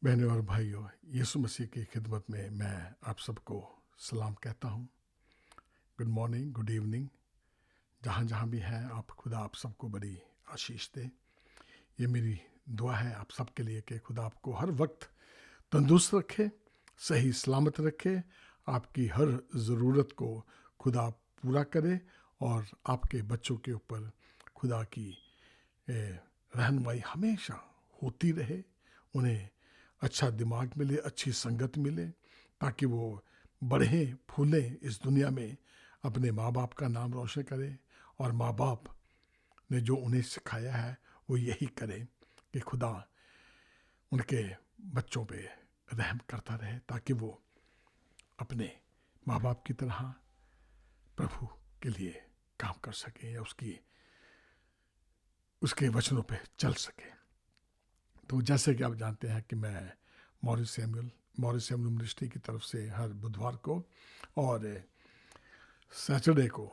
बहनों और भाइयों, यीशु मसीह की खिदमत में मैं आप सबको सलाम कहता हूँ। गुड मॉर्निंग, गुड इवनिंग, जहाँ जहाँ भी हैं आप, खुदा आप सबको बड़ी आशीष दे। ये मेरी दुआ है आप सबके लिए कि खुदा आपको हर वक्त तंदुरुस्त रखे, सही सलामत रखे, आपकी हर ज़रूरत को खुदा पूरा करे और आपके बच्चों के ऊपर खुदा की रहनुमाई हमेशा होती रहे। उन्हें अच्छा दिमाग मिले, अच्छी संगत मिले, ताकि वो बढ़ें फूलें इस दुनिया में, अपने माँ बाप का नाम रोशन करें और माँ बाप ने जो उन्हें सिखाया है वो यही करें कि खुदा उनके बच्चों पे रहम करता रहे, ताकि वो अपने माँ बाप की तरह प्रभु के लिए काम कर सकें या उसके वचनों पे चल सकें। तो जैसे कि आप जानते हैं कि मैं मॉरिस सैमुअल मिनिस्ट्री की तरफ से हर बुधवार को और सैटरडे को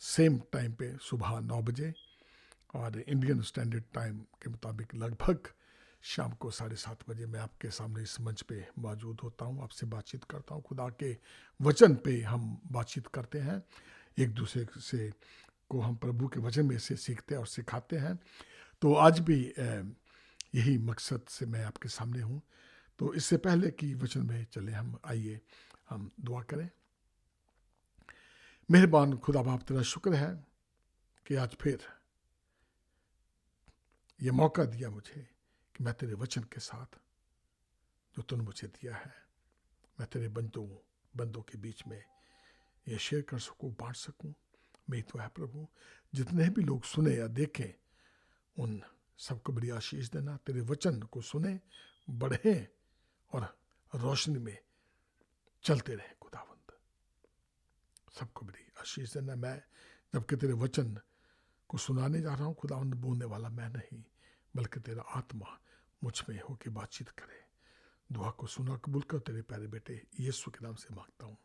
सेम टाइम पे सुबह 9 बजे और इंडियन स्टैंडर्ड टाइम के मुताबिक लगभग शाम को 7:30 बजे मैं आपके सामने इस मंच पे मौजूद होता हूँ, आपसे बातचीत करता हूँ। खुदा के वचन पे हम बातचीत करते हैं, एक दूसरे से को हम प्रभु के वचन में से सीखते और सिखाते हैं। तो आज भी यही मकसद से मैं आपके सामने हूँ। तो इससे पहले कि वचन में चले हम, आइए हम दुआ करें। मेहरबान खुदा बाप, तेरा शुक्र है कि आज फिर ये मौका दिया मुझे कि मैं तेरे वचन के साथ जो तूने मुझे दिया है, मैं तेरे बंदों के बीच में ये शेयर कर सकूं, बांट सकूं। मैं तो है प्रभु, जितने भी लोग सुने या देखें उन सबको बड़ी आशीष देना। तेरे वचन को सुने, बढ़े और रोशनी में चलते रहे। खुदावंद सबको बड़ी आशीष देना। मैं जबकि तेरे वचन को सुनाने जा रहा हूँ, खुदावंद बोलने वाला मैं नहीं, बल्कि तेरा आत्मा मुझ में होकर बातचीत करे। दुआ को सुना कबूल कर, तेरे प्यारे बेटे यीशु के नाम से मांगता हूँ,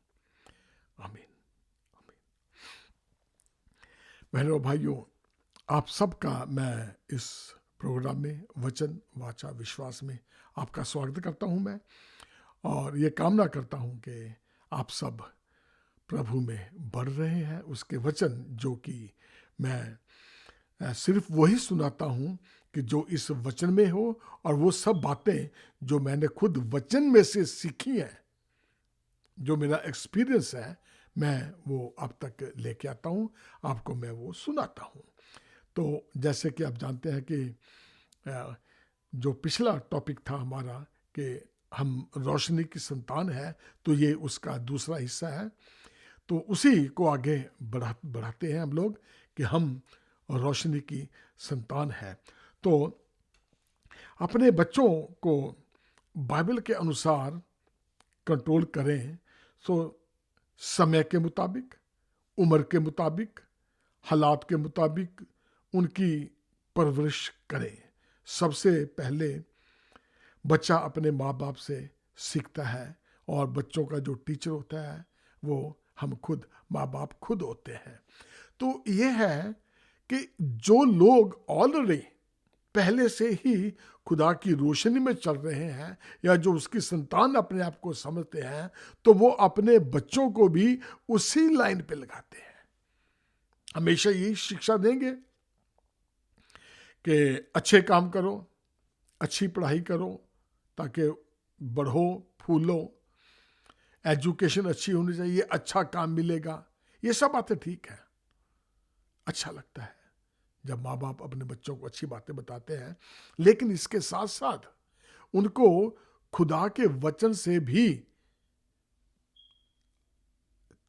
आमीन आमीन। बहनों भाइयों, आप सबका मैं इस प्रोग्राम में वचन वाचा विश्वास में आपका स्वागत करता हूँ मैं, और ये कामना करता हूँ कि आप सब प्रभु में बढ़ रहे हैं। उसके वचन जो कि मैं सिर्फ वही सुनाता हूँ कि जो इस वचन में हो, और वो सब बातें जो मैंने खुद वचन में से सीखी हैं, जो मेरा एक्सपीरियंस है, मैं वो आप तक लेके आता हूँ, आपको मैं वो सुनाता हूँ। तो जैसे कि आप जानते हैं कि जो पिछला टॉपिक था हमारा कि हम रोशनी की संतान है, तो ये उसका दूसरा हिस्सा है। तो उसी को आगे बढ़ाते हैं हम लोग कि हम रोशनी की संतान है। तो अपने बच्चों को बाइबल के अनुसार कंट्रोल करें। सो समय के मुताबिक, उम्र के मुताबिक, हालात के मुताबिक उनकी परवरिश करें। सबसे पहले बच्चा अपने माँ बाप से सीखता है, और बच्चों का जो टीचर होता है वो हम खुद, माँ बाप खुद होते हैं। तो ये है कि जो लोग ऑलरेडी पहले से ही खुदा की रोशनी में चल रहे हैं, या जो उसकी संतान अपने आप को समझते हैं, तो वो अपने बच्चों को भी उसी लाइन पे लगाते हैं। हमेशा यही शिक्षा देंगे कि अच्छे काम करो, अच्छी पढ़ाई करो, ताकि बढ़ो फूलो, एजुकेशन अच्छी होनी चाहिए, अच्छा काम मिलेगा। ये सब बातें ठीक है, अच्छा लगता है जब माँ बाप अपने बच्चों को अच्छी बातें बताते हैं, लेकिन इसके साथ साथ उनको खुदा के वचन से भी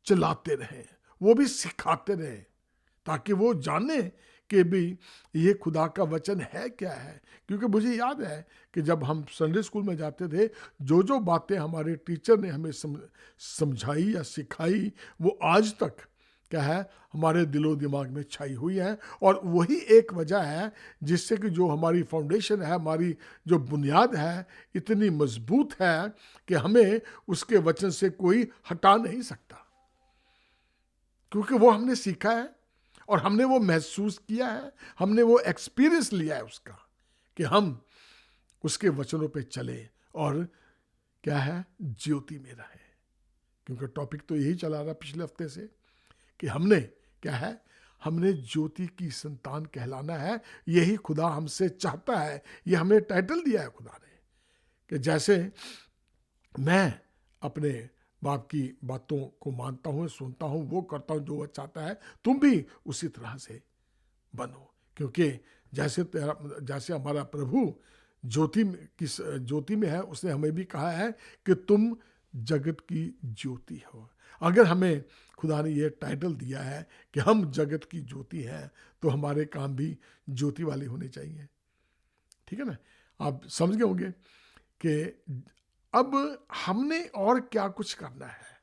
चलाते रहें, वो भी सिखाते रहें, ताकि वो जाने कि भी ये खुदा का वचन है क्या है। क्योंकि मुझे याद है कि जब हम संडे स्कूल में जाते थे, जो बातें हमारे टीचर ने हमें समझाई या सिखाई, वो आज तक क्या है, हमारे दिलो दिमाग में छाई हुई है। और वही एक वजह है जिससे कि जो हमारी फाउंडेशन है, हमारी जो बुनियाद है, इतनी मजबूत है कि हमें उसके वचन से कोई हटा नहीं सकता, क्योंकि वो हमने सीखा है और हमने वो महसूस किया है, हमने वो एक्सपीरियंस लिया है उसका, कि हम उसके वचनों पे चले और क्या है, ज्योति में रहे। क्योंकि टॉपिक तो यही चला रहा पिछले हफ्ते से कि हमने क्या है, हमने ज्योति की संतान कहलाना है। यही खुदा हमसे चाहता है, ये हमें टाइटल दिया है खुदा ने कि जैसे मैं अपने बाप की बातों को मानता हूँ, सुनता हूँ, वो करता हूँ जो वो चाहता है, तुम भी उसी तरह से बनो। क्योंकि जैसे हमारा प्रभु ज्योति में है, उसने हमें भी कहा है कि तुम जगत की ज्योति हो। अगर हमें खुदा ने ये टाइटल दिया है कि हम जगत की ज्योति हैं, तो हमारे काम भी ज्योति वाले होने चाहिए। ठीक है ना? आप समझ गए होंगे कि अब हमने और क्या कुछ करना है।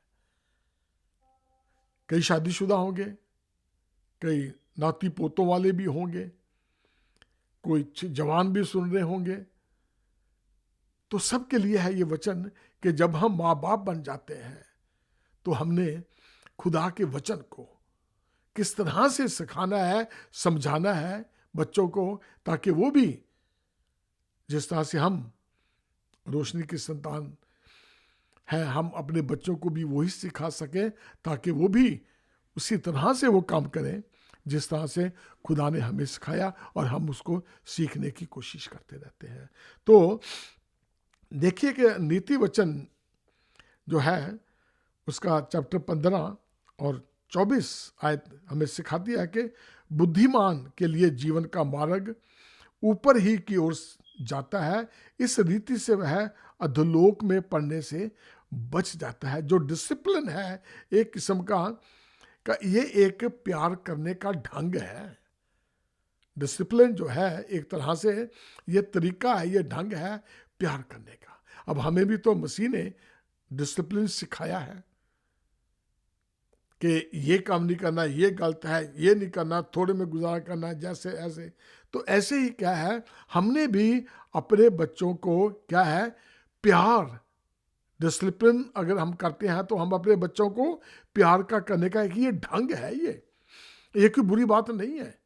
कई शादीशुदा होंगे, कई नाती पोतों वाले भी होंगे, कोई जवान भी सुन रहे होंगे। तो सबके लिए है ये वचन कि जब हम माँ बाप बन जाते हैं तो हमने खुदा के वचन को किस तरह से सिखाना है, समझाना है बच्चों को, ताकि वो भी जिस तरह से हम रोशनी की संतान है, हम अपने बच्चों को भी वही सिखा सकें, ताकि वो भी उसी तरह से वो काम करें जिस तरह से खुदा ने हमें सिखाया, और हम उसको सीखने की कोशिश करते रहते हैं। तो देखिए कि नीति वचन जो है उसका चैप्टर 15 और 24 आयत हमें सिखाती है कि बुद्धिमान के लिए जीवन का मार्ग ऊपर ही की ओर जाता है, इस रीति से वह अधोलोक में पड़ने से बच जाता है। जो डिसिप्लिन है एक किस्म का ये एक प्यार करने का ढंग है। डिसिप्लिन जो है एक तरह से ये तरीका है, ये ढंग है प्यार करने का। अब हमें भी तो मसीह ने डिसिप्लिन सिखाया है कि ये काम नहीं करना, ये गलत है, ये नहीं करना, थोड़े में गुजारा करना, जैसे ऐसे। तो ऐसे ही क्या है, हमने भी अपने बच्चों को क्या है, प्यार, डिसिप्लिन अगर हम करते हैं तो हम अपने बच्चों को प्यार का करने का एक ये ढंग है। ये कोई बुरी बात नहीं है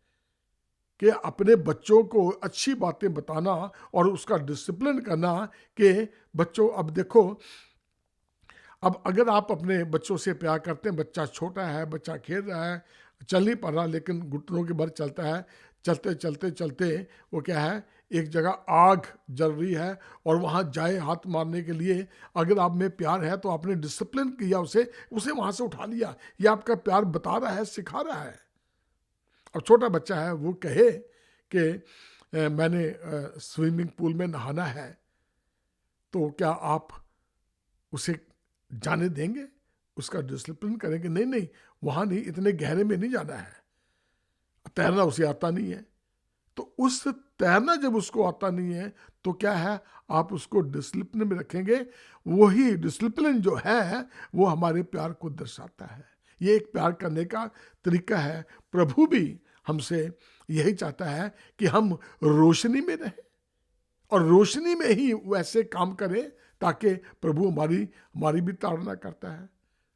कि अपने बच्चों को अच्छी बातें बताना और उसका डिसिप्लिन करना कि बच्चों, अब देखो, अब अगर आप अपने बच्चों से प्यार करते हैं, बच्चा छोटा है, बच्चा खेल रहा है, चल नहीं पा रहा, लेकिन घुटनों के भर चलता है, चलते चलते चलते वो क्या है, एक जगह आग जल रही है और वहाँ जाए हाथ मारने के लिए, अगर आप में प्यार है तो आपने डिसिप्लिन किया, उसे वहाँ से उठा लिया। ये आपका प्यार बता रहा है, सिखा रहा है। अब छोटा बच्चा है, वो कहे कि मैंने स्विमिंग पूल में नहाना है, तो क्या आप उसे जाने देंगे? उसका डिसिप्लिन करेंगे? नहीं नहीं, वहां नहीं, इतने गहरे में नहीं जाना है। तैरना उसे आता नहीं है, तो उस तैरना जब उसको आता नहीं है तो क्या है, आप उसको डिसिप्लिन में रखेंगे। वही डिसिप्लिन जो है वो हमारे प्यार को दर्शाता है। ये एक प्यार करने का तरीका है। प्रभु भी हमसे यही चाहता है कि हम रोशनी में रहें और रोशनी में ही वैसे काम करें ताकि प्रभु हमारी भी ताड़ना करता है,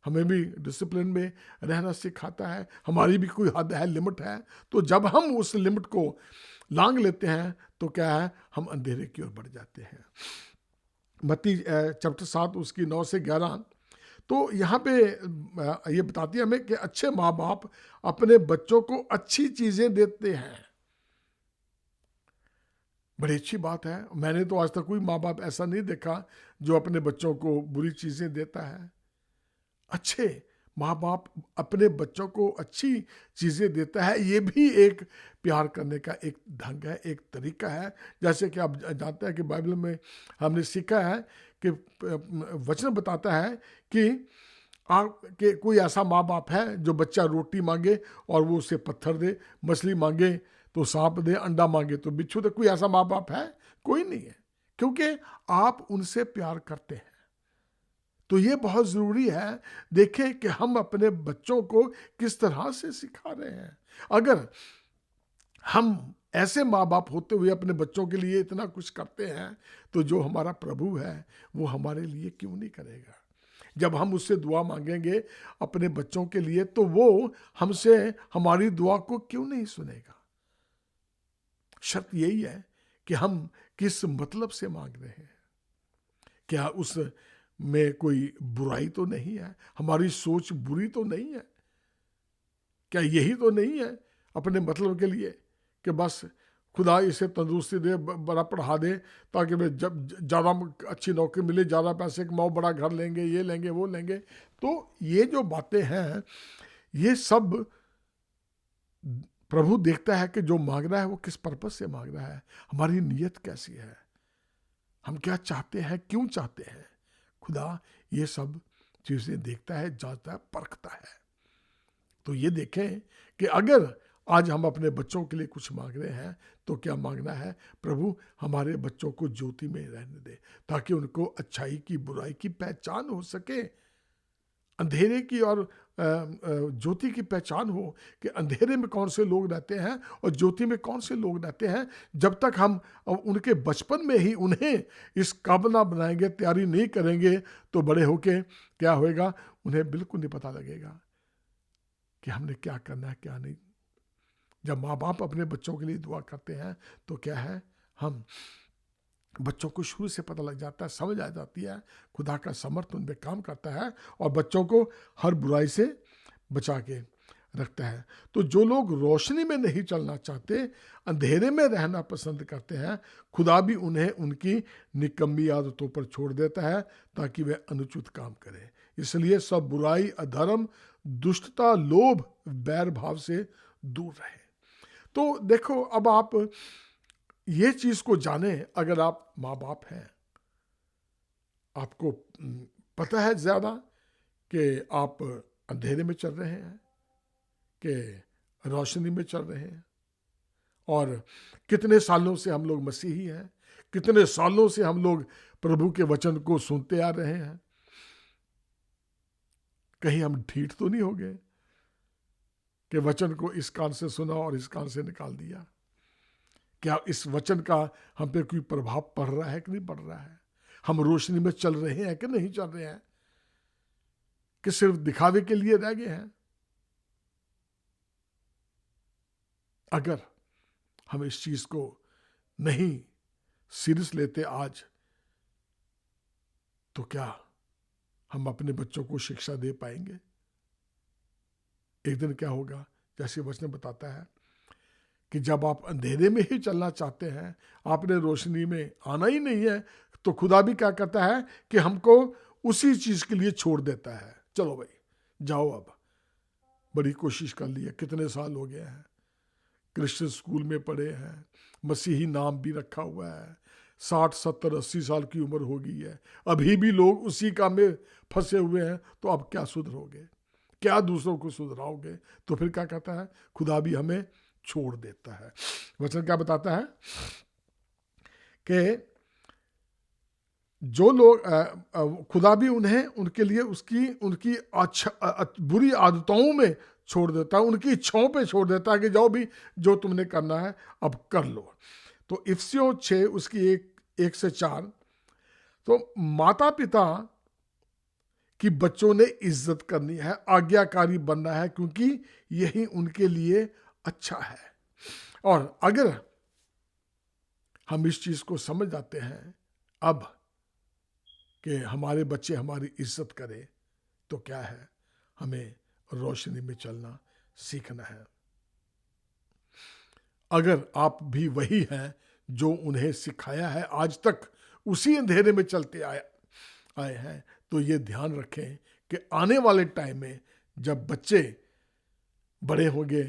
हमें भी डिसिप्लिन में रहना सिखाता है। हमारी भी कोई हद है, लिमिट है। तो जब हम उस लिमिट को लांघ लेते हैं तो क्या है, हम अंधेरे की ओर बढ़ जाते हैं। मत्ती चैप्टर 7 उसकी 9 से 11, तो यहाँ पे ये बताती है हमें कि अच्छे माँ बाप अपने बच्चों को अच्छी चीजें देते हैं। बड़ी अच्छी बात है। मैंने तो आज तक कोई माँ बाप ऐसा नहीं देखा जो अपने बच्चों को बुरी चीजें देता है। अच्छे माँ बाप अपने बच्चों को अच्छी चीजें देता है। ये भी एक प्यार करने का एक ढंग है, एक तरीका है। जैसे कि आप जानते हैं कि बाइबल में हमने सीखा है कि वचन बताता है कि के कोई ऐसा माँ बाप है जो बच्चा रोटी मांगे और वो उसे पत्थर दे, मछली मांगे तो सांप दे, अंडा मांगे तो बिच्छू दे। कोई ऐसा माँ बाप है? कोई नहीं है, क्योंकि आप उनसे प्यार करते हैं। तो ये बहुत जरूरी है, देखें कि हम अपने बच्चों को किस तरह से सिखा रहे हैं। अगर हम ऐसे माँ बाप होते हुए अपने बच्चों के लिए इतना कुछ करते हैं, तो जो हमारा प्रभु है वो हमारे लिए क्यों नहीं करेगा? जब हम उससे दुआ मांगेंगे अपने बच्चों के लिए, तो वो हमसे हमारी दुआ को क्यों नहीं सुनेगा? शर्त यही है कि हम किस मतलब से मांग रहे हैं। क्या उस में कोई बुराई तो नहीं है? हमारी सोच बुरी तो नहीं है? क्या यही तो नहीं है अपने मतलब के लिए कि बस खुदा इसे तंदुरुस्ती दे, बड़ा पढ़ा दे, ताकि वे जब ज़्यादा अच्छी नौकरी मिले, ज़्यादा पैसे कमाओ, बड़ा घर लेंगे, ये लेंगे, वो लेंगे। तो ये जो बातें हैं, ये सब प्रभु देखता है कि जो मांग रहा है वो किस पर्पस से मांग रहा है, हमारी नीयत कैसी है, हम क्या चाहते हैं, क्यों चाहते हैं। खुदा ये सब चीज़ें देखता है, जांचता है, परखता है। तो ये देखें कि अगर आज हम अपने बच्चों के लिए कुछ मांग रहे हैं तो क्या मांगना है, प्रभु हमारे बच्चों को ज्योति में रहने दे, ताकि उनको अच्छाई की बुराई की पहचान हो सके, अंधेरे की और ज्योति की पहचान हो कि अंधेरे में कौन से लोग रहते हैं और ज्योति में कौन से लोग रहते हैं। जब तक हम उनके बचपन में ही उन्हें इस काबिल ना बनाएंगे, तैयारी नहीं करेंगे, तो बड़े होके क्या होएगा, उन्हें बिल्कुल नहीं पता लगेगा कि हमने क्या करना है, क्या नहीं। जब माँ बाप अपने बच्चों के लिए दुआ करते हैं तो क्या है, हम बच्चों को शुरू से पता लग जाता है, समझ आ जाती है, खुदा का समर्थ उनमें काम करता है और बच्चों को हर बुराई से बचा के रखता है। तो जो लोग रोशनी में नहीं चलना चाहते, अंधेरे में रहना पसंद करते हैं, खुदा भी उन्हें उनकी निकम्मी आदतों पर छोड़ देता है ताकि वे अनुचित काम करें। इसलिए सब बुराई, अधर्म, दुष्टता, लोभ, बैर भाव से दूर रहे। तो देखो, अब आप ये चीज को जाने, अगर आप माँ बाप हैं, आपको पता है ज्यादा कि आप अंधेरे में चल रहे हैं कि रोशनी में चल रहे हैं, और कितने सालों से हम लोग मसीही हैं, कितने सालों से हम लोग प्रभु के वचन को सुनते आ रहे हैं। कहीं हम ढीठ तो नहीं हो गए कि वचन को इस कान से सुना और इस कान से निकाल दिया। क्या इस वचन का हम पे कोई प्रभाव पड़ रहा है कि नहीं पड़ रहा है? हम रोशनी में चल रहे हैं कि नहीं चल रहे हैं, कि सिर्फ दिखावे के लिए रह गए हैं? अगर हम इस चीज को नहीं सीरियस लेते आज, तो क्या हम अपने बच्चों को शिक्षा दे पाएंगे? एक दिन क्या होगा, जैसे वचन बताता है कि जब आप अंधेरे में ही चलना चाहते हैं, आपने रोशनी में आना ही नहीं है, तो खुदा भी क्या करता है कि हमको उसी चीज के लिए छोड़ देता है। चलो भाई जाओ, अब बड़ी कोशिश कर ली है, कितने साल हो गए हैं, क्रिश्चियन स्कूल में पढ़े हैं, मसीही नाम भी रखा हुआ है, 60, 70, 80 साल की उम्र हो गई है, अभी भी लोग उसी काम में फंसे हुए हैं। तो अब क्या सुधरोगे, क्या दूसरों को सुधराओगे? तो फिर क्या कहता है, खुदा भी हमें छोड़ देता है। वचन क्या बताता है कि जो लोग खुदा भी उन्हें उनके लिए उनकी बुरी आदतों में छोड़ देता है, उनकी इच्छाओं पे छोड़ देता है कि जाओ भी, जो तुमने करना है अब कर लो। तो इफिसियों 6 उसकी 1 से 4, तो माता पिता की बच्चों ने इज्जत करनी है, आज्ञाकारी बनना है, क्योंकि यही उनके लिए अच्छा है। और अगर हम इस चीज को समझ जाते हैं अब कि हमारे बच्चे हमारी इज्जत करें, तो क्या है, हमें रोशनी में चलना सीखना है। अगर आप भी वही हैं जो उन्हें सिखाया है, आज तक उसी अंधेरे में चलते आए हैं, तो ये ध्यान रखें कि आने वाले टाइम में जब बच्चे बड़े होंगे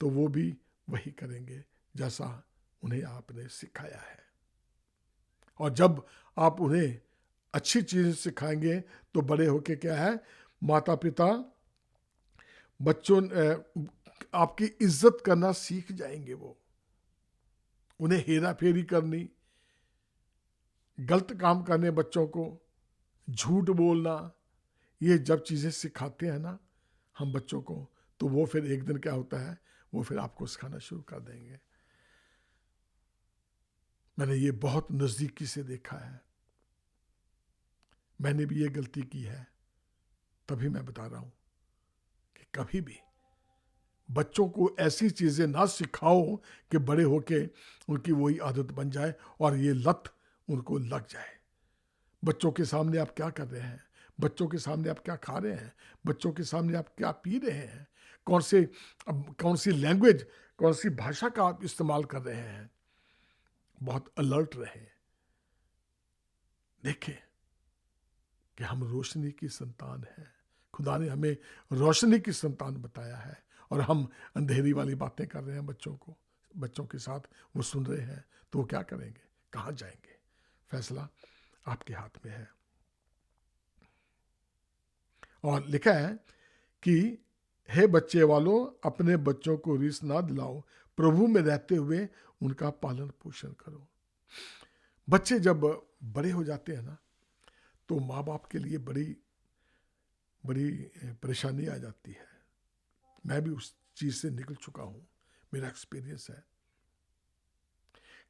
तो वो भी वही करेंगे जैसा उन्हें आपने सिखाया है। और जब आप उन्हें अच्छी चीजें सिखाएंगे तो बड़े होके क्या है, माता पिता बच्चों आपकी इज्जत करना सीख जाएंगे। वो उन्हें हेरा फेरी करनी, गलत काम करने, बच्चों को झूठ बोलना, ये जब चीजें सिखाते हैं ना हम बच्चों को, तो वो फिर एक दिन क्या होता है, वो फिर आपको सिखाना शुरू कर देंगे। मैंने ये बहुत नजदीकी से देखा है, मैंने भी ये गलती की है, तभी मैं बता रहा हूं कि कभी भी बच्चों को ऐसी चीज़ें ना सिखाओ कि बड़े होके उनकी वही आदत बन जाए और ये लत उनको लग जाए। बच्चों के सामने आप क्या कर रहे हैं, बच्चों के सामने आप क्या खा रहे हैं, बच्चों के सामने आप क्या पी रहे हैं, कौन सी लैंग्वेज, कौन सी भाषा का आप इस्तेमाल कर रहे हैं। बहुत अलर्ट रहें। देखें कि हम रोशनी की संतान हैं। खुदा ने हमें रोशनी की संतान बताया है और हम अंधेरी वाली बातें कर रहे हैं बच्चों के साथ वो सुन रहे हैं, तो वो क्या करेंगे, कहाँ जाएंगे? फैसला आपके हाथ में है। और लिखा है कि हे बच्चे वालों, अपने बच्चों को रीस ना दिलाओ, प्रभु में रहते हुए उनका पालन पोषण करो। बच्चे जब बड़े हो जाते हैं ना, तो माँ बाप के लिए बड़ी बड़ी परेशानी आ जाती है। मैं भी उस चीज़ से निकल चुका हूँ। मेरा एक्सपीरियंस है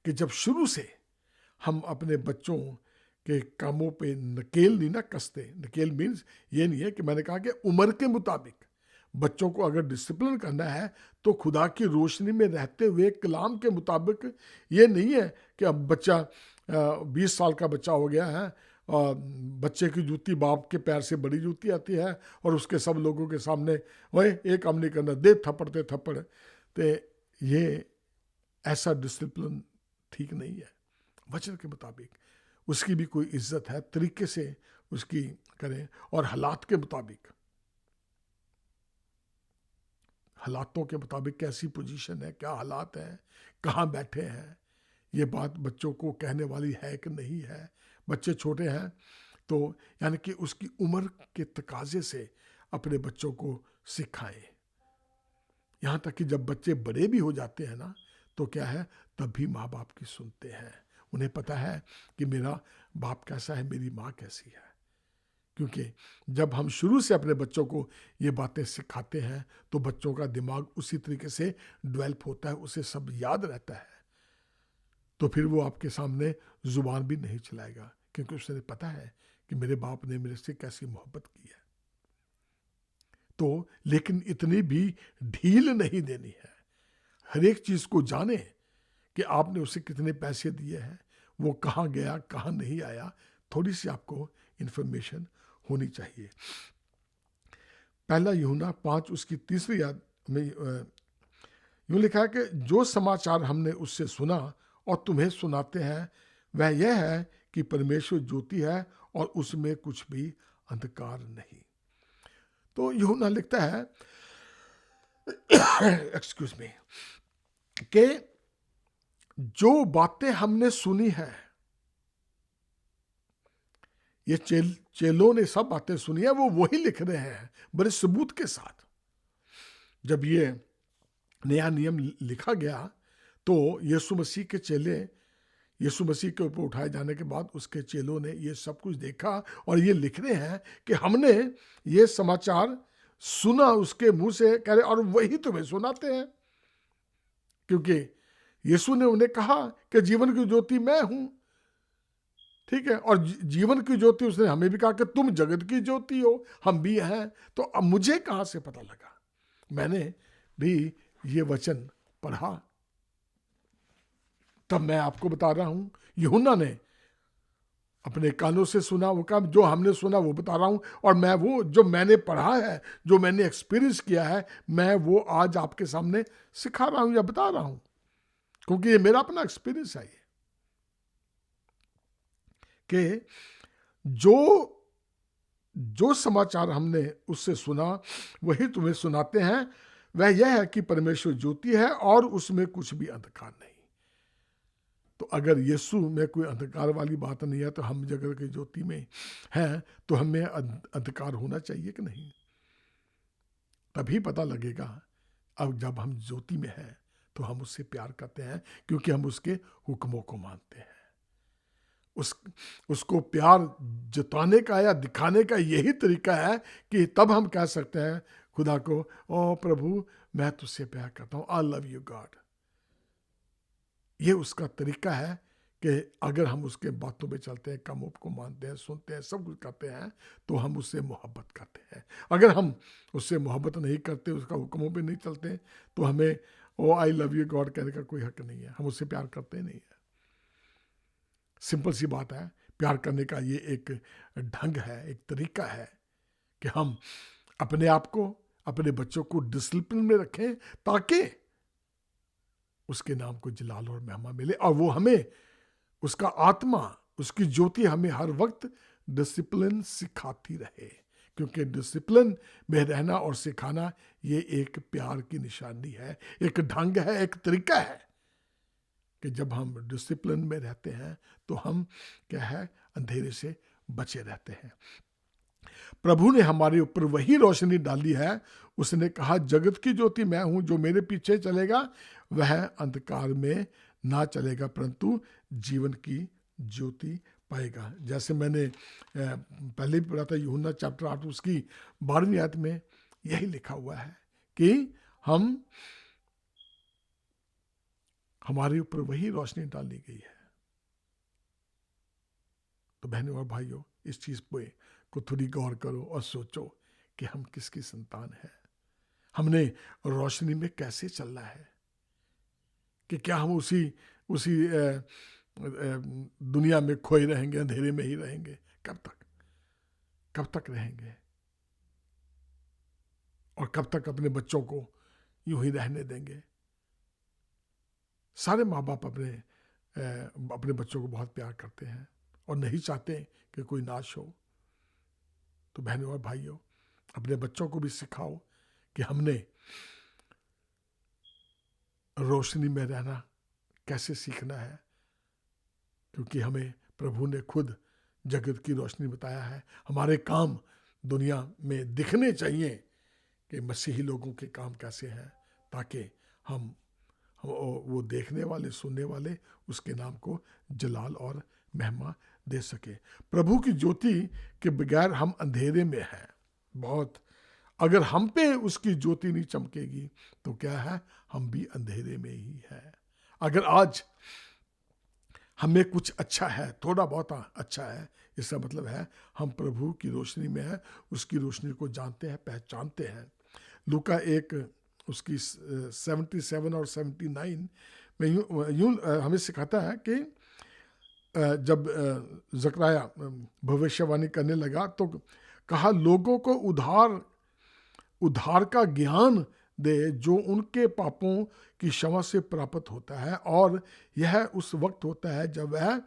कि जब शुरू से हम अपने बच्चों के कामों पे नकेल नहीं ना कसते। नकेल मीन्स ये नहीं है कि मैंने कहा कि उम्र के मुताबिक बच्चों को अगर डिसिप्लिन करना है तो खुदा की रोशनी में रहते हुए कलाम के मुताबिक। ये नहीं है कि अब बच्चा 20 साल का बच्चा हो गया है और बच्चे की जूती बाप के पैर से बड़ी जूती आती है और उसके सब लोगों के सामने वही एक काम नहीं करना, दे थप्पड़। तो ये ऐसा डिसिप्लिन ठीक नहीं है। वचन के मुताबिक उसकी भी कोई इज्जत है, तरीके से उसकी करें। और हालातों के मुताबिक कैसी पोजीशन है, क्या हालात हैं, कहाँ बैठे हैं, ये बात बच्चों को कहने वाली है कि नहीं है। बच्चे छोटे हैं तो यानी कि उसकी उम्र के तकाजे से अपने बच्चों को सिखाएं। यहाँ तक कि जब बच्चे बड़े भी हो जाते हैं ना, तो क्या है, तब भी माँ बाप की सुनते हैं। उन्हें पता है कि मेरा बाप कैसा है, मेरी माँ कैसी है। क्योंकि जब हम शुरू से अपने बच्चों को ये बातें सिखाते हैं तो बच्चों का दिमाग उसी तरीके से डेवलप होता है, उसे सब याद रहता है। तो फिर वो आपके सामने जुबान भी नहीं चलाएगा, क्योंकि उसे पता है कि मेरे बाप ने मेरे से कैसी मोहब्बत की है। तो लेकिन इतनी भी ढील नहीं देनी है। हर एक चीज़ को जाने कि आपने उसे कितने पैसे दिए हैं, वो कहाँ गया, कहाँ नहीं आया। थोड़ी सी आपको इंफॉर्मेशन होनी चाहिए। पहला यूहन्ना 5 उसकी 3री याद में यूँ लिखा है कि जो समाचार हमने उससे सुना और तुम्हें सुनाते हैं वह यह है कि परमेश्वर ज्योति है और उसमें कुछ भी अंधकार नहीं। तो यूहन्ना लिखता है एक्सक्यूज मी, कि जो बातें हमने सुनी है, ये चेलों ने सब बातें सुनी है, वो वही लिख रहे हैं बड़े सबूत के साथ। जब ये नया नियम लिखा गया तो यीशु मसीह के चेले, यीशु मसीह के ऊपर उठाए जाने के बाद उसके चेलों ने ये सब कुछ देखा और ये लिख रहे हैं कि हमने ये समाचार सुना उसके मुंह से, कह रहे, और वही तुम्हें सुनाते हैं। क्योंकि यीशु ने उन्हें कहा कि जीवन की ज्योति मैं हूं, ठीक है, और जीवन की ज्योति उसने हमें भी कहा कि तुम जगत की ज्योति हो, हम भी हैं। तो अब मुझे कहां से पता लगा? मैंने भी ये वचन पढ़ा, तब मैं आपको बता रहा हूं। यूहन्ना ने अपने कानों से सुना, वो काम जो हमने सुना वो बता रहा हूं। और मैं वो जो मैंने पढ़ा है, जो मैंने एक्सपीरियंस किया है, मैं वो आज आपके सामने सिखा रहा हूं या बता रहा हूं, क्योंकि ये मेरा अपना एक्सपीरियंस है। ये कि जो समाचार हमने उससे सुना वही तुम्हें सुनाते हैं, वह यह है कि परमेश्वर ज्योति है और उसमें कुछ भी अंधकार नहीं। तो अगर यीशु में कोई अंधकार वाली बात नहीं है तो हम जगत की ज्योति में हैं, तो हमें अंधकार होना चाहिए कि नहीं? तभी पता लगेगा। अब जब हम ज्योति में हैं तो हम उससे प्यार करते हैं, क्योंकि हम उसके हुक्मों को मानते हैं। उसको प्यार जताने का या दिखाने का यही तरीका है कि तब हम कह सकते हैं खुदा को, ओ प्रभु मैं तुझसे प्यार करता हूं, आई लव यू गॉड। ये उसका तरीका है कि अगर हम उसके बातों पे चलते हैं, कमों को मानते हैं, सुनते हैं, सब कुछ करते हैं, तो हम उससे मोहब्बत करते हैं। अगर हम उससे मोहब्बत नहीं करते, उसका हुक्मों पे नहीं चलते, तो हमें ओ आई लव यू गॉड कहने का कोई हक नहीं है। हम उससे प्यार करते नहीं है। सिंपल सी बात है। प्यार करने का ये एक ढंग है, एक तरीका है कि हम अपने आप को, अपने बच्चों को डिसिप्लिन में रखें, ताकि उसके नाम को जलाल और महिमा मिले, और वो हमें, उसका आत्मा, उसकी ज्योति हमें हर वक्त डिसिप्लिन सिखाती रहे। क्योंकि डिसिप्लिन में रहना और सिखाना ये एक प्यार की निशानी है, एक ढंग है, एक तरीका है कि जब हम डिसिप्लिन में रहते हैं तो हम क्या है, अंधेरे से बचे रहते हैं। प्रभु ने हमारे ऊपर वही रोशनी डाली है। उसने कहा, जगत की ज्योति मैं हूं, जो मेरे पीछे चलेगा वह अंधकार में ना चलेगा, परंतु जीवन की ज्योति पाएगा। जैसे मैंने पहले भी पढ़ा था, यूहन्ना चैप्टर 8 उसकी 12वीं आयत में यही लिखा हुआ है कि हमारे ऊपर वही रोशनी डाली गई है। तो बहनों और भाइयों, इस चीज पे को थोड़ी गौर करो और सोचो कि हम किसकी संतान है। हमने रोशनी में कैसे चलना है, कि क्या हम उसी उसी दुनिया में खोए रहेंगे, अंधेरे में ही रहेंगे? कब तक रहेंगे? और कब तक अपने बच्चों को यूं ही रहने देंगे? सारे माँ बाप अपने बच्चों को बहुत प्यार करते हैं और नहीं चाहते कि कोई नाश हो। तो बहनों और भाइयों, अपने बच्चों को भी सिखाओ कि हमने रोशनी में रहना कैसे सीखना है, क्योंकि हमें प्रभु ने खुद जगत की रोशनी बताया है। हमारे काम दुनिया में दिखने चाहिए कि मसीही लोगों के काम कैसे हैं, ताकि हम वो देखने वाले, सुनने वाले उसके नाम को जलाल और महिमा दे सके। प्रभु की ज्योति के बगैर हम अंधेरे में हैं बहुत। अगर हम पे उसकी ज्योति नहीं चमकेगी तो क्या है, हम भी अंधेरे में ही है। अगर आज हमें कुछ अच्छा है, थोड़ा बहुत अच्छा है, इसका मतलब है हम प्रभु की रोशनी में हैं, उसकी रोशनी को जानते हैं, पहचानते हैं। लूका 1 उसकी 77 और 79 में यूं हमें सिखाता है कि जब जकराया भविष्यवाणी करने लगा तो कहा, लोगों को उद्धार का ज्ञान दे जो उनके पापों की क्षमा से प्राप्त होता है, और यह उस वक्त होता है जब वह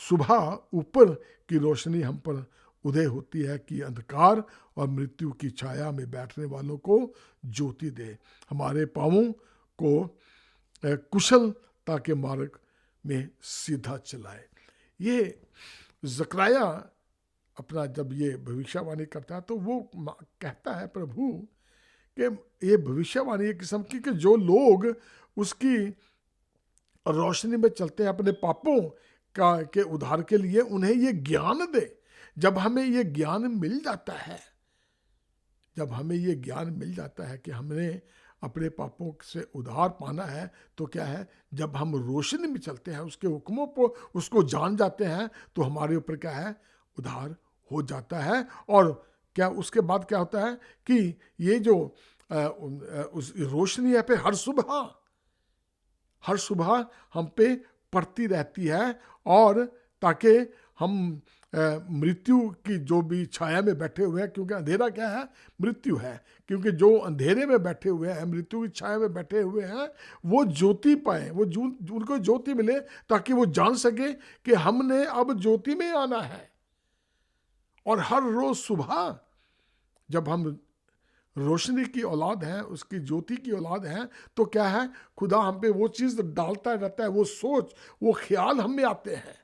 सुबह ऊपर की रोशनी हम पर उदय होती है कि अंधकार और मृत्यु की छाया में बैठने वालों को ज्योति दे, हमारे पांवों को कुशलता के मार्ग में सीधा चलाए। ये जकराया अपना जब ये भविष्यवाणी करता है तो वो कहता है प्रभु कि ये भविष्यवाणी एक किस्म की कि जो लोग उसकी रोशनी में चलते हैं अपने पापों के उद्धार के लिए, उन्हें ये ज्ञान दे। जब हमें ये ज्ञान मिल जाता है, जब हमें ये ज्ञान मिल जाता है कि हमने अपने पापों से उद्धार पाना है, तो क्या है, जब हम रोशनी में चलते हैं, उसके हुक्मों को उसको जान जाते हैं, तो हमारे ऊपर क्या है, उद्धार हो जाता है। और क्या उसके बाद क्या होता है कि ये जो उस रोशनी है पे हर सुबह हम पे पड़ती रहती है, और ताकि हम मृत्यु की जो भी छाया में बैठे हुए हैं, क्योंकि अंधेरा क्या है, मृत्यु है, क्योंकि जो अंधेरे में बैठे हुए हैं, मृत्यु की छाया में बैठे हुए हैं, वो ज्योति पाए, वो उनको ज्योति मिले, ताकि वो जान सके कि हमने अब ज्योति में आना है। और हर रोज सुबह जब हम रोशनी की औलाद है, उसकी ज्योति की औलाद है, तो क्या है, खुदा हम पे वो चीज डालता रहता है, वो सोच, वो ख्याल हम में आते हैं।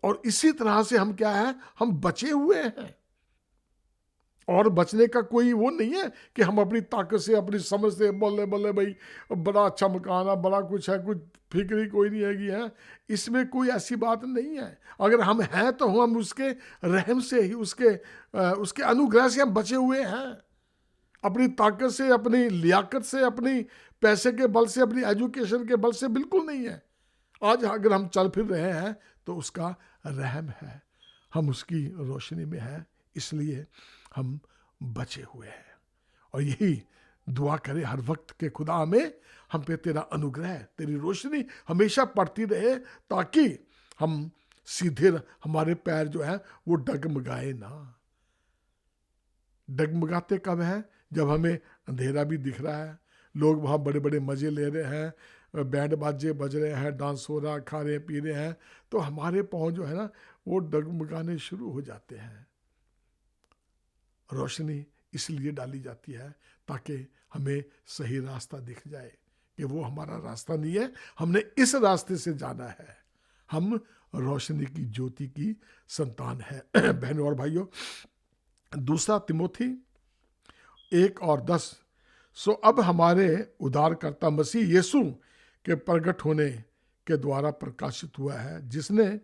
और इसी तरह से हम क्या है, हम बचे हुए हैं। और बचने का कोई वो नहीं है कि हम अपनी ताकत से, अपनी समझ से बोले भाई बड़ा अच्छा मकान है, बड़ा कुछ है, कुछ फिक्री कोई नहीं हैगी है। इसमें कोई ऐसी बात नहीं है। अगर हम हैं तो हम उसके रहम से ही, उसके अनुग्रह से हम बचे हुए हैं। अपनी ताकत से, अपनी लियाकत से, अपनी पैसे के बल से, अपनी एजुकेशन के बल से बिल्कुल नहीं है। आज अगर हम चल फिर रहे हैं तो उसका रहम है, हम उसकी रोशनी में हैं, इसलिए हम बचे हुए हैं। और यही दुआ करें हर वक्त के खुदा हमें, हम पे तेरा अनुग्रह, तेरी रोशनी हमेशा पड़ती रहे, ताकि हम सीधे, हमारे पैर जो है वो डगमगाए ना। डगमगाते कब है? जब हमें अंधेरा भी दिख रहा है, लोग वहाँ बड़े बड़े मजे ले रहे हैं, बैंड बाजे बज रहे हैं, डांस हो रहा, खा रहे पी रहे हैं, तो हमारे पाँव जो है ना वो डगमगाने शुरू हो जाते हैं। रोशनी इसलिए डाली जाती है ताकि हमें सही रास्ता दिख जाए कि वो हमारा रास्ता नहीं है, हमने इस रास्ते से जाना है। हम रोशनी की ज्योति की संतान है। बहनों और भाइयों, 2 तिमोथी 1:10, सो अब हमारे उद्धारकर्ता मसीह यीशु के प्रकट होने के द्वारा प्रकाशित हुआ है, जिसने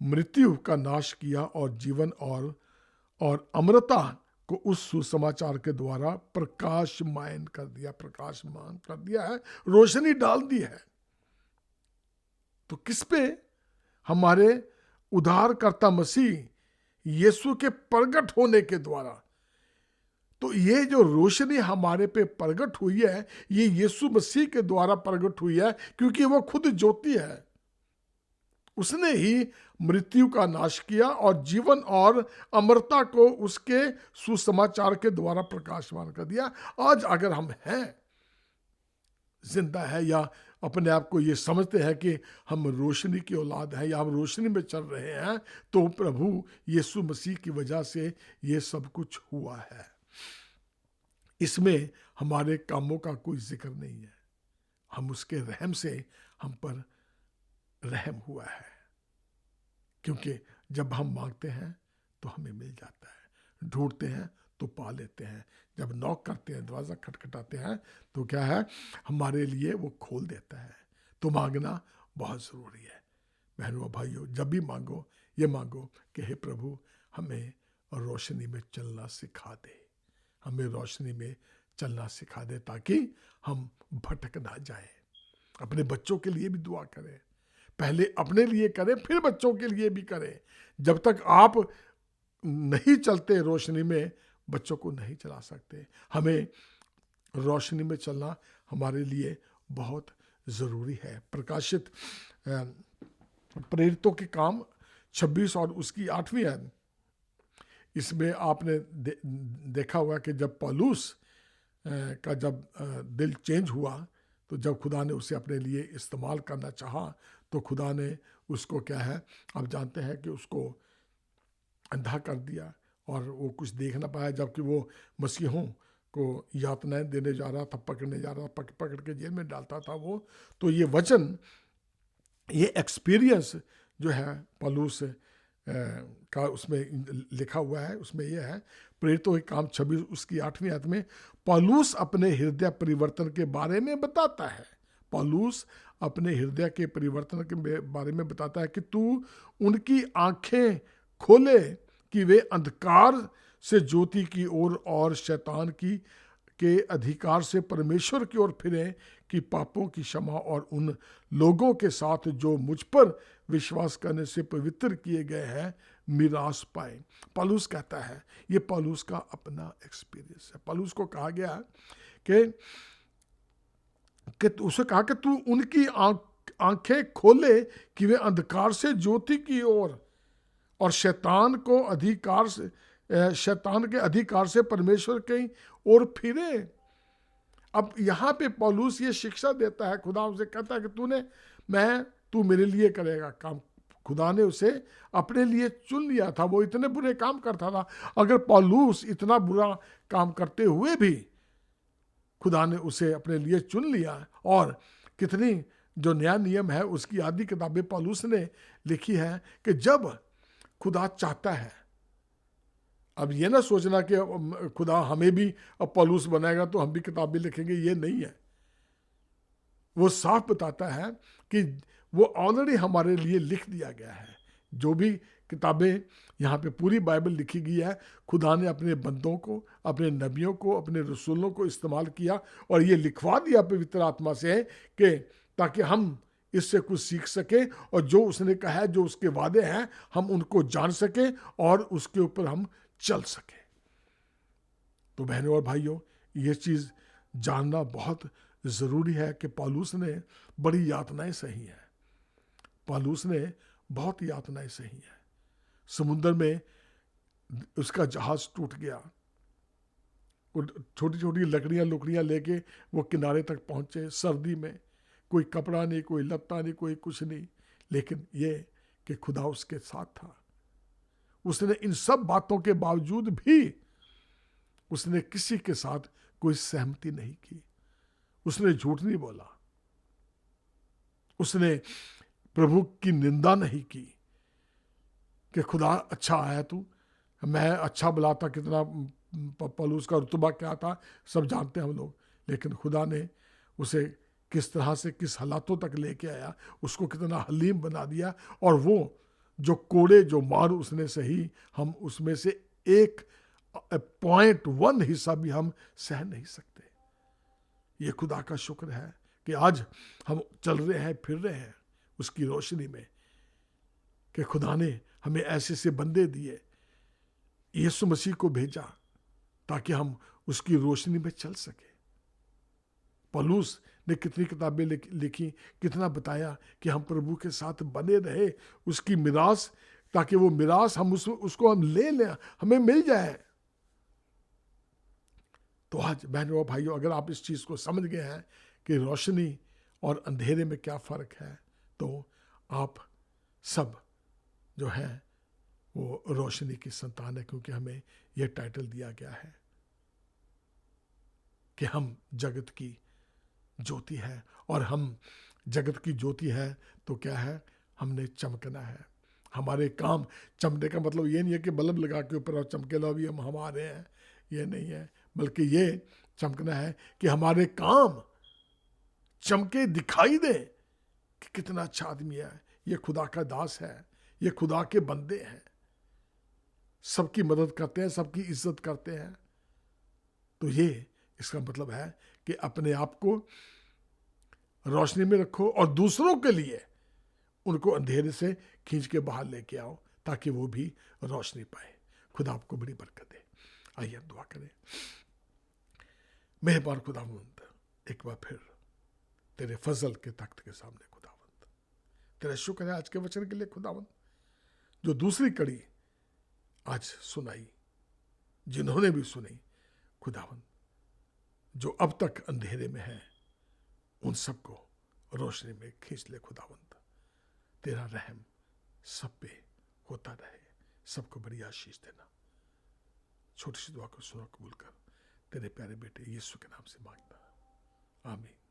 मृत्यु का नाश किया और जीवन और अमरता को उस सुसमाचार के द्वारा प्रकाशमान कर दिया है, रोशनी डाल दी है। तो किस पे? हमारे उद्धारकर्ता मसीह यीशु के प्रकट होने के द्वारा। तो ये जो रोशनी हमारे पे प्रकट हुई है, ये यीशु मसीह के द्वारा प्रकट हुई है, क्योंकि वो खुद ज्योति है। उसने ही मृत्यु का नाश किया और जीवन और अमरता को उसके सुसमाचार के द्वारा प्रकाशमान कर दिया। आज अगर हम हैं, जिंदा है, या अपने आप को ये समझते हैं कि हम रोशनी की औलाद हैं या हम रोशनी में चल रहे हैं, तो प्रभु यीशु मसीह की वजह से ये सब कुछ हुआ है। इसमें हमारे कामों का कोई जिक्र नहीं है, हम उसके रहम से हम पर रहम हुआ है। क्योंकि जब हम मांगते हैं तो हमें मिल जाता है, ढूंढते हैं तो पा लेते हैं, जब नॉक करते हैं, दरवाज़ा खटखटाते हैं, तो क्या है, हमारे लिए वो खोल देता है। तो मांगना बहुत ज़रूरी है। बहनों और भाइयों, जब भी मांगो, ये मांगो कि हे प्रभु, हमें रोशनी में चलना सिखा दे, हमें रोशनी में चलना सिखा दे, ताकि हम भटक ना जाए। अपने बच्चों के लिए भी दुआ करें, पहले अपने लिए करें, फिर बच्चों के लिए भी करें। जब तक आप नहीं चलते रोशनी में, बच्चों को नहीं चला सकते। हमें रोशनी में चलना हमारे लिए बहुत ज़रूरी है। प्रकाशित प्रेरितों के काम 26 और उसकी 8वीं आयत, इसमें आपने देखा होगा कि जब पौलुस का जब दिल चेंज हुआ, तो जब खुदा ने उसे अपने लिए इस्तेमाल करना चाहा, तो खुदा ने उसको क्या है, आप जानते हैं कि उसको अंधा कर दिया और वो कुछ देख ना पाया, जबकि वो मसीहों को यातनाएं देने जा रहा था, पकड़ने जा रहा था, पकड़ के जेल में डालता था वो। तो ये वचन, ये एक्सपीरियंस जो है पौलुस का उसमें लिखा हुआ है, उसमें यह है, प्रेरितों के काम 26 उसकी 8वीं आयत में पौलुस अपने हृदय परिवर्तन के बारे में बताता है। पौलुस अपने हृदय के परिवर्तन के बारे में बताता है कि तू उनकी आंखें खोले कि वे अंधकार से ज्योति की ओर और शैतान के अधिकार से परमेश्वर की ओर फिरें, कि पापों की क्षमा और उन लोगों के साथ जो मुझ पर विश्वास करने से पवित्र किए गए हैं, मिरास पाए। पौलुस कहता है, ये पौलुस का अपना एक्सपीरियंस है। पौलुस को कहा गया कि उसे कहा कि तू उनकी आंखें खोले कि वे अंधकार से ज्योति की ओर और शैतान के अधिकार से परमेश्वर की ओर फिरे। अब यहाँ पे पौलुस ये शिक्षा देता है, खुदा उसे कहता है कि तू मेरे लिए करेगा काम। खुदा ने उसे अपने लिए चुन लिया था, वो इतने बुरे काम करता था। अगर पौलुस इतना बुरा काम करते हुए भी खुदा ने उसे अपने लिए चुन लिया, और कितनी जो नया नियम है उसकी आधी किताबें पौलुस ने लिखी है कि जब खुदा चाहता है, अब ये ना सोचना कि खुदा हमें भी अब पौलुस बनाएगा तो हम भी किताबें लिखेंगे, ये नहीं है। वो साफ बताता है कि वो ऑलरेडी हमारे लिए लिख दिया गया है। जो भी किताबें, यहाँ पे पूरी बाइबल लिखी गई है। खुदा ने अपने बंदों को, अपने नबियों को, अपने रसूलों को इस्तेमाल किया और ये लिखवा दिया पवित्र आत्मा से कि ताकि हम इससे कुछ सीख सके और जो उसने कहा है, जो उसके वादे हैं, हम उनको जान सके और उसके ऊपर हम चल सके। तो बहनों और भाइयों, ये चीज जानना बहुत जरूरी है कि पौलुस ने बड़ी यातनाएं सही हैं। पौलुस ने बहुत यातनाएं सही हैं। समुद्र में उसका जहाज टूट गया, छोटी छोटी लकड़ियां लेके वो किनारे तक पहुंचे, सर्दी में, कोई कपड़ा नहीं, कोई लत्ता नहीं, कोई कुछ नहीं, लेकिन ये कि खुदा उसके साथ था। उसने इन सब बातों के बावजूद भी उसने किसी के साथ कोई सहमति नहीं की, उसने झूठ नहीं बोला, उसने प्रभु की निंदा नहीं की कि खुदा अच्छा आया तू, मैं अच्छा बुलाता, कितना पौलुस का रुतबा क्या था सब जानते हैं हम लोग, लेकिन खुदा ने उसे किस तरह से किस हालातों तक लेके आया, उसको कितना हलीम बना दिया। और वो जो कोड़े जो मार उसने सही, हम उसमें से 1.1 हिस्सा भी हम सह नहीं सकते। ये खुदा का शुक्र है कि आज हम चल रहे हैं, फिर रहे हैं उसकी रोशनी में, कि खुदा ने हमें ऐसे से बंदे दिए, यीशु मसीह को भेजा ताकि हम उसकी रोशनी में चल सके। पौलुस ने कितनी किताबें लिखी, कितना बताया कि हम प्रभु के साथ बने रहे, उसकी मिरास, ताकि वो मिरास हम उसको हम ले लें, हमें मिल जाए। तो आज बहनों और भाइयों, अगर आप इस चीज को समझ गए हैं कि रोशनी और अंधेरे में क्या फर्क है, तो आप सब जो है वो रोशनी की संतान है, क्योंकि हमें यह टाइटल दिया गया है कि हम जगत की ज्योति है। और हम जगत की ज्योति है तो क्या है, हमने चमकना है। हमारे काम, चमकने का मतलब ये नहीं है कि बल्ब लगा के ऊपर और चमके लो अभी हम हमारे हैं, ये नहीं है, बल्कि ये चमकना है कि हमारे काम चमके, दिखाई दे कि कितना अच्छा आदमी है, ये खुदा का दास है, ये खुदा के बंदे हैं, सबकी मदद करते हैं, सबकी इज्जत करते हैं। तो ये इसका मतलब है कि अपने आप को रोशनी में रखो और दूसरों के लिए उनको अंधेरे से खींच के बाहर लेके आओ, ताकि वो भी रोशनी पाए। खुदा आपको बड़ी बरकत दे। आइए हम दुआ करें। मेहरबान खुदावंद, एक बार फिर तेरे फजल के तख्त के सामने खुदावंद, तेरा शुक्र है आज के वचन के लिए खुदावंद, जो दूसरी कड़ी आज सुनाई, जिन्होंने भी सुनी खुदावंद, जो अब तक अंधेरे में है, उन सबको रोशनी में खींच ले खुदावंद। तेरा रहम सब पे होता रहे, सबको बड़ी आशीष देना। छोटी सी दुआ को सुनो, कबूल कर। तेरे प्यारे बेटे यीशु के नाम से मांगता, आमीन।